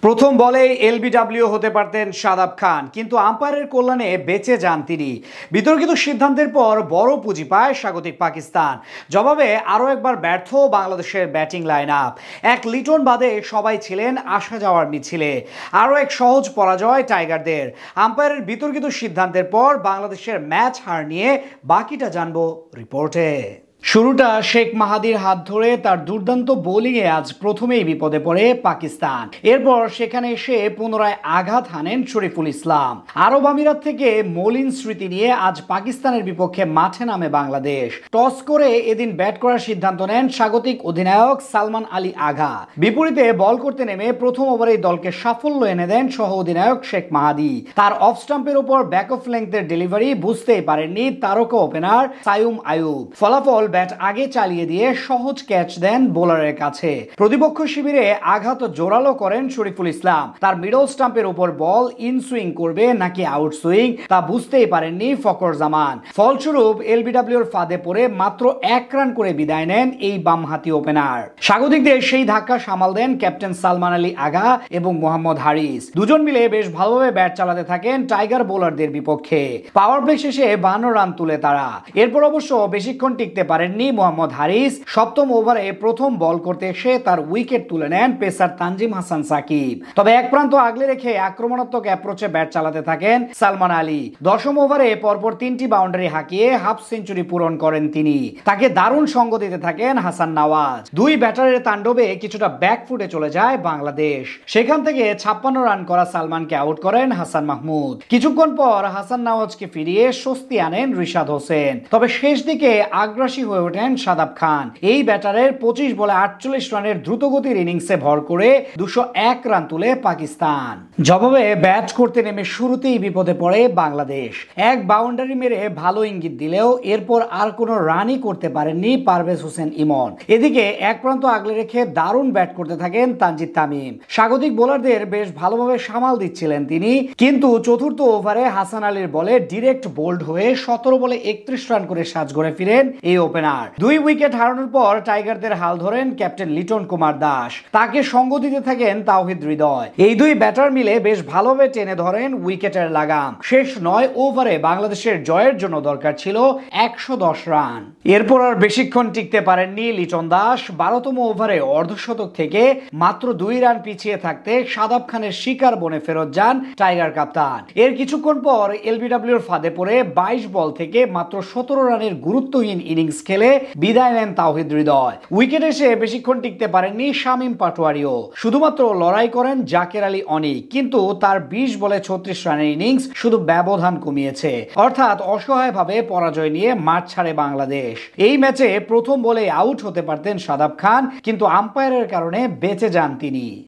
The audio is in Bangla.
প্রথম বলেই এলবিডব্লিউ হতে পারতেন শাদাব খান, কিন্তু আম্পায়ারের কল্যাণে বেঁচে যান তিনি। বিতর্কিত সিদ্ধান্তের পর বড় পুঁজি পায় স্বাগতিক পাকিস্তান। জবাবে আরও একবার ব্যর্থ বাংলাদেশের ব্যাটিং লাইন আপ। এক লিটন বাদে সবাই ছিলেন আসা যাওয়ার মিছিলে। আরও এক সহজ পরাজয় টাইগারদের। আম্পায়ারের বিতর্কিত সিদ্ধান্তের পর বাংলাদেশের ম্যাচ হার নিয়ে বাকিটা জানবো রিপোর্টে। শুরুটা শেখ মাহাদির হাত ধরে তার দুর্দান্ত বোলিংয়ে আজ প্রথমেই বিপদে পড়ে পাকিস্তান। এরপর সেখানে এসে পুনরায় আঘাত হানেন শরীফুল ইসলাম। আরব আমিরাত থেকে মলিন স্মৃতি নিয়ে আজ পাকিস্তানের বিপক্ষে মাঠে নামে বাংলাদেশ। টস করে এদিন ব্যাট করার সিদ্ধান্ত নেন স্বাগতিক অধিনায়ক সালমান আলী আগা। বিপরীতে বল করতে নেমে প্রথম ওভারেই দলকে সাফল্য এনে দেন সহ অধিনায়ক শেখ মাহাদি। তার অফ স্টাম্পের উপর ব্যাক অফ লেংথের ডেলিভারি বুঝতেই পারেননি তারকা ওপেনার সাইম আয়ুব। ফলাফল ব্যাট আগে চালিয়ে দিয়ে সহজ ক্যাচ দেন বোলারের কাছে। প্রতিপক্ষ শিবিরে আঘাত জোরালো করেন শরীফুল ইসলাম। তার মিডল স্টাম্পের উপর বল ইন সুইং করবে নাকি আউট সুইং তা বুঝতেই পারেননি ফখর জামান। ফলস্বরূপ এলবিডব্লিউর ফাঁদে পড়ে মাত্র 1 রান করে বিদায় নেন এই বামহাতি ওপেনার। স্বাগতিকদের সেই ধাক্কা সামাল দেন ক্যাপ্টেন সালমান আলী আগা এবং মোহাম্মদ হারিস। দুজন মিলে বেশ ভালোভাবে ব্যাট চালাতে থাকেন টাইগার বোলারদের বিপক্ষে। পাওয়ার প্লে শেষে 52 রান তুলে তারা। এরপর অবশ্য বেশিক্ষণ টিকতে পারেননি মোহাম্মদ হারিস। সপ্তম ওভারে প্রথম বল করতে এসে তার উইকেট তুলে নেন পেসার তানজিম হাসান সাকিব। তবে এক প্রান্ত আগলে রেখে আক্রমণাত্মক অ্যাপ্রোচে ব্যাট চালাতে থাকেন সালমান আলী। দশম ওভারে পরপর 3টি বাউন্ডারি হাঁকিয়ে হাফ সেঞ্চুরি পূরণ করেন তিনি। তাকে দারুণ সঙ্গ দিতে থাকেন হাসান নওয়াজ। দুই ব্যাটারের তাণ্ডবে কিছুটা ব্যাকফুটে চলে যায় বাংলাদেশ। সেখান থেকে 56 রান করা সালমানকে আউট করেন হাসান মাহমুদ। কিছুক্ষণ পর হাসান নওয়াজকে ফিরিয়ে স্বস্তি আনেন রিশাদ হোসেন। তবে শেষ দিকে আগ্রাসী হয়ে ওঠেন শাদাব খান। এই ব্যাটারের 25 বলে 48 রানের দ্রুতগতির ইনিংসে ভর করে 201 রান তুলে পাকিস্তান। জবাবে ব্যাট করতে নেমে শুরুতেই বিপদে পড়ে বাংলাদেশ। এক বাউন্ডারি মেরে ভালো ইঙ্গিত দিলেও এরপর আর কোনো রানই করতে পারেননি পারভেজ হোসেন ইমন। এদিকে এক প্রান্ত আগলে রেখে দারুণ ব্যাট করতে থাকেন তানজিদ তামিম। স্বাগতিক বোলারদের বেশ ভালোভাবে সামাল দিচ্ছিলেন তিনি, কিন্তু চতুর্থ ওভারে হাসান আলীর বলে ডিরেক্ট বোল্ড হয়ে 17 বলে 31 রান করে সাজঘরে ফিরেন এই ওপেনার। 2 উইকেট হারানোর পর টাইগারদের হাল ধরেন ক্যাপ্টেন লিটন কুমার দাস। তাকে সঙ্গ দিতে থাকেন তাওহিদ হৃদয়। এই দুই ব্যাটার মিলে বেশ ভালোভাবে টেনে ধরেন উইকেটের লাগাম। শেষ 9 ওভারে বাংলাদেশের জয়ের জন্য দরকার ছিল 110 রান। এরপর আর বেশিক্ষণ টিকতে পারেননি লিটন দাস। 12তম ওভারে অর্ধশতক থেকে মাত্র 2 রান পিছিয়ে থাকতে শাদাব খানের শিকার বনে ফেরত যান টাইগার কাপ্তান। এর কিছুক্ষণ পর এলবিডব্লিউর ফাঁদে পড়ে 22 বল থেকে মাত্র 17 রানের গুরুত্বহীন ইনিংস খেলে বিদায় নেন তাওহিদ হৃদয়। উইকেটে এসে বেশিক্ষণ টিকতে পারেননি শামীম পাটোয়ারিও। শুধুমাত্র লড়াই করেন জাকের আলী অনিক, কিন্তু তার 20 বলে 36 রানের ইনিংস শুধু ব্যবধান কমিয়েছে। অর্থাৎ অসহায়ভাবে পরাজয় নিয়ে মাঠ ছাড়ে বাংলাদেশ। এই ম্যাচে প্রথম বলে আউট হতে পারতেন শাদাব খান, কিন্তু আম্পায়ারের কারণে বেঁচে যান তিনি।